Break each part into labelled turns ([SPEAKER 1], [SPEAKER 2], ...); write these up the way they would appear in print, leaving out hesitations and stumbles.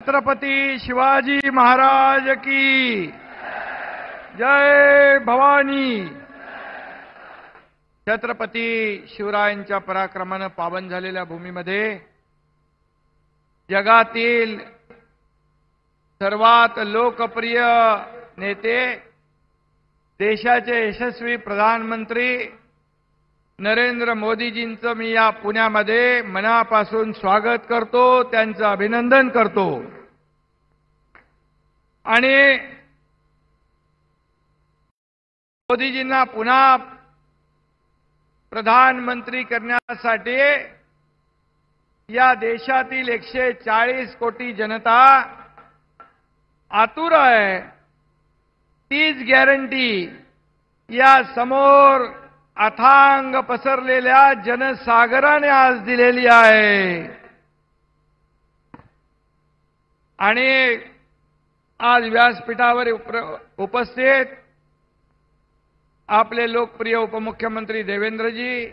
[SPEAKER 1] छत्रपती शिवाजी महाराज की जय भवानी। छत्रपती शिवरायांच्या पराक्रमाने पावन झालेल्या भूमीमध्ये जगातील सर्वात लोकप्रिय नेते, देशाचे यशस्वी प्रधानमंत्री नरेंद्र मोदीजींचं मी या पुण्यामध्ये मनापासून स्वागत करतो, त्यांचं अभिनंदन करतो। आणि मोदीजींना पुन्हा प्रधानमंत्री करण्यासाठी या देशातील 140 कोटी जनता आतुर आहे। तीच गॅरंटी या समोर अथांग पसरलेल्या जनसागराने आज दिलेली आहे। आणि आज व्यासपीठावर उपस्थित आपले लोकप्रिय उपमुख्यमंत्री देवेंद्रजी,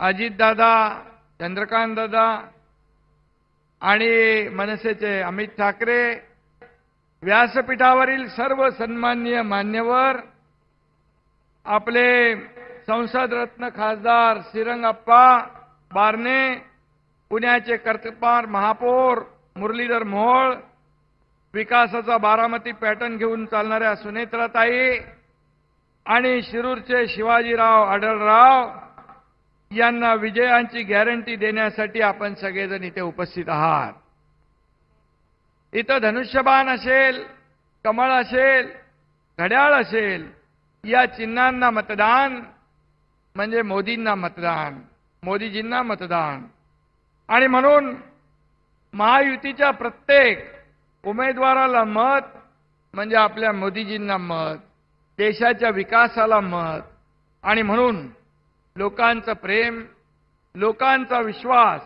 [SPEAKER 1] अजितदादा, चंद्रकांतदादा आणि मनसेचे अमित ठाकरे, व्यासपीठावरील सर्व सन्माननीय मान्यवर, आपले संसद रत्न खासदार श्रीरंगप्पा बारणे, पुण्याचे कर्तृत्ववान महापौर मुरलीधर मोहोळ, विकासाचा बारामती पॅटर्न घेऊन चालणाऱ्या सुनेत्राताई आणि शिरूरचे शिवाजीराव आढळराव यांना विजयांची गॅरंटी देण्यासाठी आपण सगळेजण इथे उपस्थित आहात। इथं धनुष्यबाण असेल, कमळ असेल, घड्याळ असेल, या चिन्हांना मतदान म्हणजे मोदींना मतदान, मोदीजींना मतदान। आणि म्हणून महायुतीच्या प्रत्येक उमेदवाराला मत म्हणजे आपल्या मोदीजींना मत, देशाच्या विकासाला मत। आणि म्हणून लोकांचं प्रेम, लोकांचा विश्वास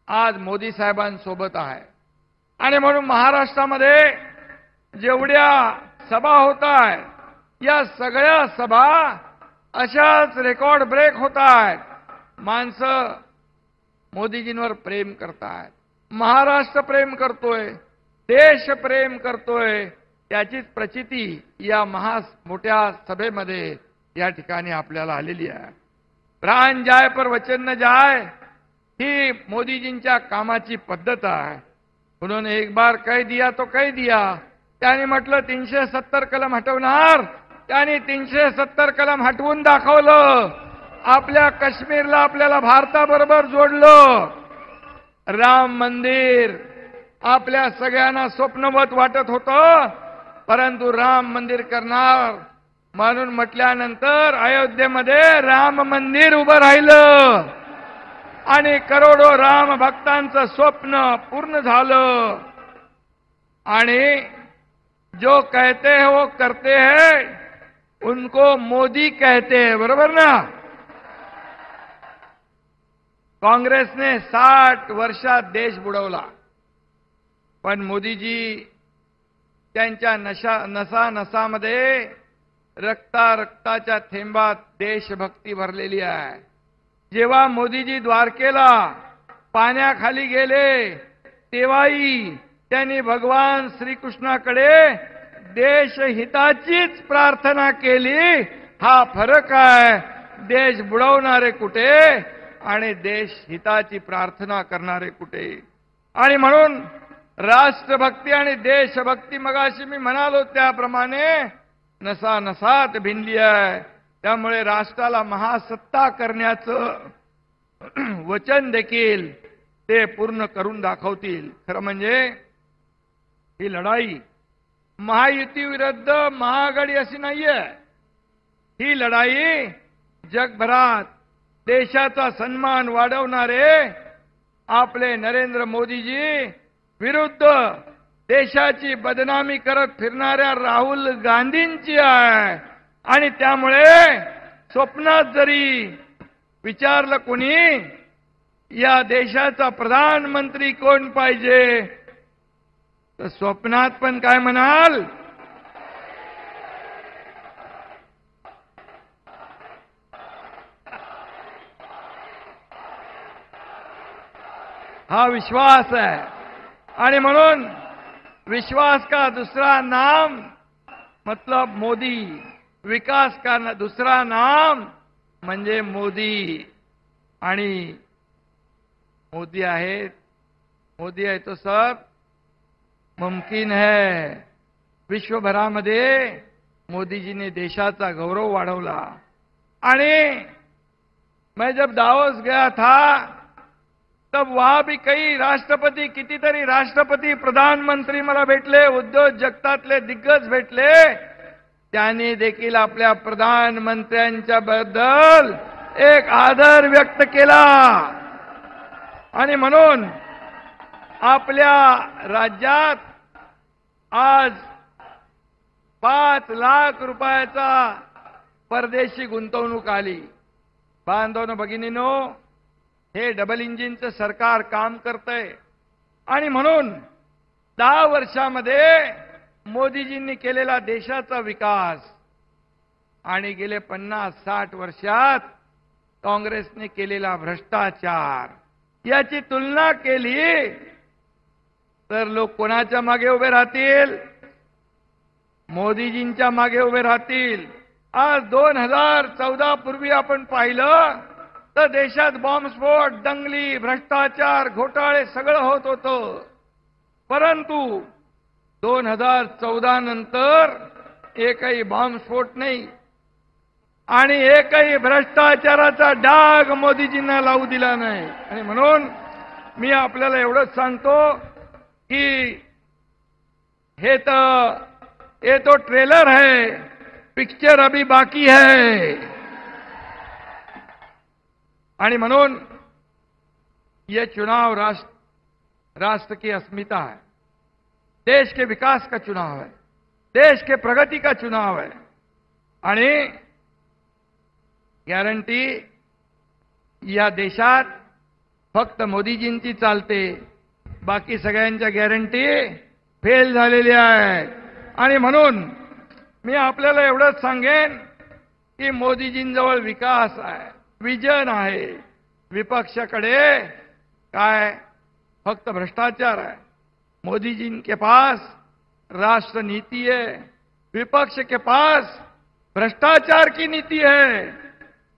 [SPEAKER 1] आज मोदी साहेबांसोबत आहे। आणि म्हणून महाराष्ट्रामध्ये जेवढ्या सभा होत आहेत, या सगळ्या सभा अशाच रेकॉर्ड ब्रेक होत आहेत। माणसं मोदीजींवर प्रेम करतात, महाराष्ट्र प्रेम करतोय, देश प्रेम करतोय, त्याचीच प्रचिती या मोठ्या सभेमध्ये या ठिकाणी आपल्याला आलेली आहे। प्राण जाय पर वचन न जाय ही मोदीजींच्या कामाची पद्धत आहे। उन्होंने एक बार कह दिया तो कह दिया। त्यांनी म्हटलं 370 कलम हटवणार, त्यांनी 370 कलम हटवून दाखवलं। आपल्या काश्मीरला आपल्याला भारताबरोबर जोडलं। राम मंदिर आपल्या सगळ्यांना स्वप्नवत वाटत होतं, परंतु राम मंदिर करणार म्हणून म्हटल्यानंतर अयोध्येमध्ये राम मंदिर उभं राहिलं आणि करोडो राम भक्तांचं स्वप्न पूर्ण झालं। आणि जो कहते हैं वो करते हैं, उनको मोदी कहते हैं, बरोबर ना। काँग्रेसने 60 वर्षात देश बुडवला, पण मोदीजी त्यांच्या नसामध्ये रक्ताच्या थेंबात देशभक्ती भरलेली आहे। जेव्हा मोदीजी द्वारकेला पाण्याखाली गेले, तेव्हाही त्यांनी भगवान श्रीकृष्णाकडे देशहिताचीच प्रार्थना केली। हा फरक आहे, देश बुडवणारे कुठे आणि देशहिताची प्रार्थना करणारे कुठे। आणि म्हणून राष्ट्रभक्ती आणि देशभक्ती मगाशी मी म्हणालो त्याप्रमाणे नसानसात भिनली आहे। त्यामुळे राष्ट्राला महासत्ता करण्याचं वचन देखील ते पूर्ण करून दाखवतील। खरं म्हणजे ही लढाई महायुती विरुद्ध महाआघाडी अशी नाहीये। ही लढाई जगभरात देशाचा सन्मान वाढवणारे आपले नरेंद्र मोदीजी विरुद्ध देशाची बदनामी करत फिरणाऱ्या राहुल गांधींची आहे। आणि त्यामुळे स्वप्नात जरी विचारलं कोणी या देशाचा प्रधानमंत्री कोण पाहिजे, तर स्वप्नात पण काय म्हणाल, हा विश्वास आहे। आणि म्हणून विश्वास का दूसरा नाम मतलब मोदी, विकास का दूसरा नाम म्हणजे मोदी. आणि मोदी है तो सब मुमकिन है. विश्वभरामध्ये मोदीजीने देशाचा गौरव वाढवला. आणि मैं जब दावोस गया था तब वहां भी कई राष्ट्रपति, कितीतरी राष्ट्रपति, प्रधानमंत्री मला भेटले, उद्योग जगतातले दिग्गज भेटले. त्यांनी देखील आपल्या प्रधानमंत्र्यांच्या बद्दल एक आदर व्यक्त केला. आणि म्हणून आपल्या राज्यात आज 5 लाख रुपयाचा परदेशी गुंतवणूक आली. बांधवनो भगिनीनो, हे डबल इंजिनचं सरकार काम करतंय. आणि म्हणून 10 वर्षामध्ये मोदीजींनी केलेला देशाचा विकास आणि गेले 50-60 वर्षात काँग्रेसने केलेला भ्रष्टाचार याची तुलना केली तर लोक कोणाच्या मागे उभे राहतील? मोदीजींच्या मागे उभे राहतील. आज 2014 पूर्वी आपण पाहिलं तर देशात बॉम्बस्फोट, दंगली, भ्रष्टाचार, घोटाळे सगळं होत होतं. परंतु 2014 नंतर एकही बॉम्बस्फोट नाही आणि एकही भ्रष्टाचाराचा डाग मोदीजींना लावू दिला नाही. आणि म्हणून मी आपल्याला एवढंच सांगतो की ये तो ट्रेलर है, पिक्चर अभी बाकी है. आणि म्हणून ये चुनाव राष्ट्र की अस्मिता है, देश के विकास का चुनाव है, देश के प्रगति का चुनाव है. आणि गॅरंटी या देशात फक्त मोदीजींची चालते, बाकी सगळ्यांच्या गॅरंटी फेल झालेल्या आहेत. आणि म्हणून मी आपल्याला एवढंच सांगेन की मोदीजींजवळ विकास आहे, विजन आहे. विपक्षाकडे काय फक्त भ्रष्टाचार है. मोदी जी के पास राष्ट्र नीति है, विपक्ष के पास भ्रष्टाचार की नीति है.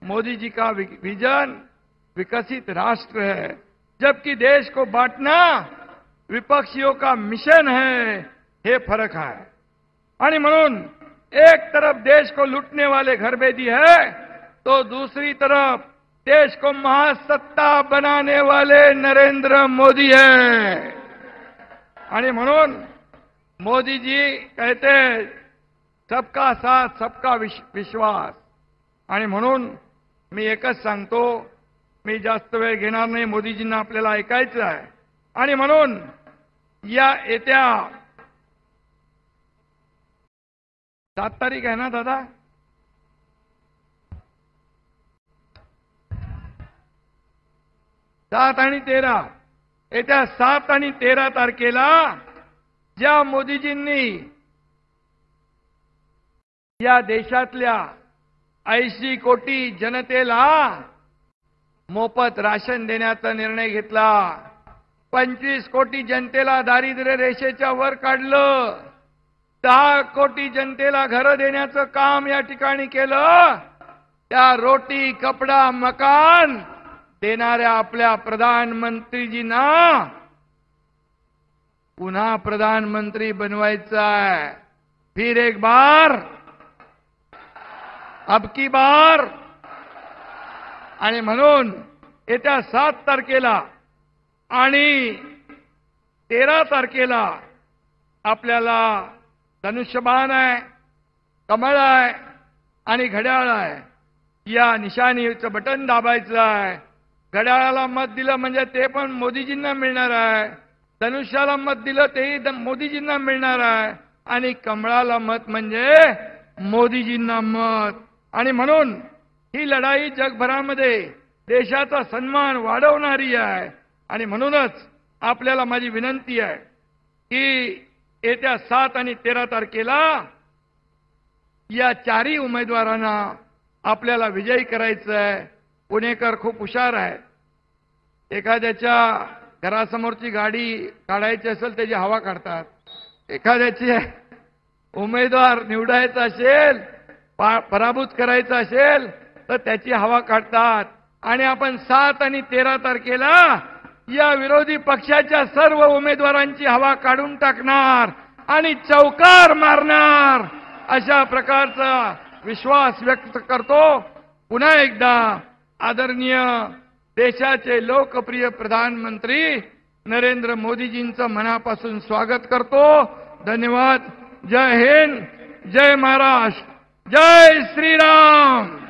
[SPEAKER 1] मोदी जी का विजन विकसित राष्ट्र है, जबकि देश को बांटना विपक्षियों का मिशन है. ये फर्क है. आणि म्हणून एक तरफ देश को लूटने वाले घरबेदी है तो दूसरी तरफ देश को महासत्ता बनाने वाले नरेंद्र मोदी है. आणि म्हणून मोदी जी कहते सबका साथ सबका विश्वास. आणि म्हणून मी एकच सांगतो, मी जास्त वेळ घेणार नाही, मोदीजींना आपल्याला ऐकायचं आहे. आणि म्हणून या येत्या 7 तारीख आहे ना दादा, 7 आणि 13, येत्या 7 आणि 13 तारखेला ज्या मोदीजींनी या देशातल्या 80 कोटी जनतेला मोफत राशन देण्याचा निर्णय घेतला, 25 कोटी जनतेला दारिद्र्य रेषेच्या वर काढलं, 10 कोटी जनतेला घर देण्याचं काम या ठिकाणी केलं. त्या रोटी, कपडा, मकान देणाऱ्या आपल्या प्रधानमंत्रीजींना पुन्हा प्रधानमंत्री बनवायचं आहे. फिर एक बार, अब की बार. आणि म्हणून येत्या 7 तारखेला आणि 13 तारखेला आपल्याला धनुष्यबाण आहे, कमळ आहे आणि घड्याळ आहे. या निशाणीचं बटन दाबायचं आहे. घड्याळाला मत दिलं म्हणजे ते पण मोदीजींना मिळणार आहे, धनुष्याला मत दिलं तेही मोदीजींना मिळणार आहे, आणि कमळाला मत म्हणजे मोदीजींना मत. आणि म्हणून ही लढाई जगभरामध्ये देशाचा सन्मान वाढवणारी आहे. आणि म्हणूनच आपल्याला माझी विनंती आहे की येत्या 7 आणि 13 तारखेला या 4ही उमेदवारांना आपल्याला विजयी करायचं आहे. पुणेकर खूप हुशार आहेत. एखाद्याच्या घरासमोरची गाडी काढायची असेल त्याची हवा काढतात. एखाद्याची उमेदवार निवडायचा असेल, पराभूत करायचा असेल तर त्याची हवा काढतात. आणि आपण 7 आणि 13 तारखेला या विरोधी पक्षाच्या सर्व उमेदवारांची हवा काढून टाकणार आणि चौकार मारणार अशा प्रकारचा विश्वास व्यक्त करतो. पुन्हा एकदा आदरणीय देशाचे लोकप्रिय प्रधानमंत्री नरेंद्र मोदीजींचं मनापासून स्वागत करतो. धन्यवाद. जय हिंद, जय महाराष्ट्र, जय श्रीराम.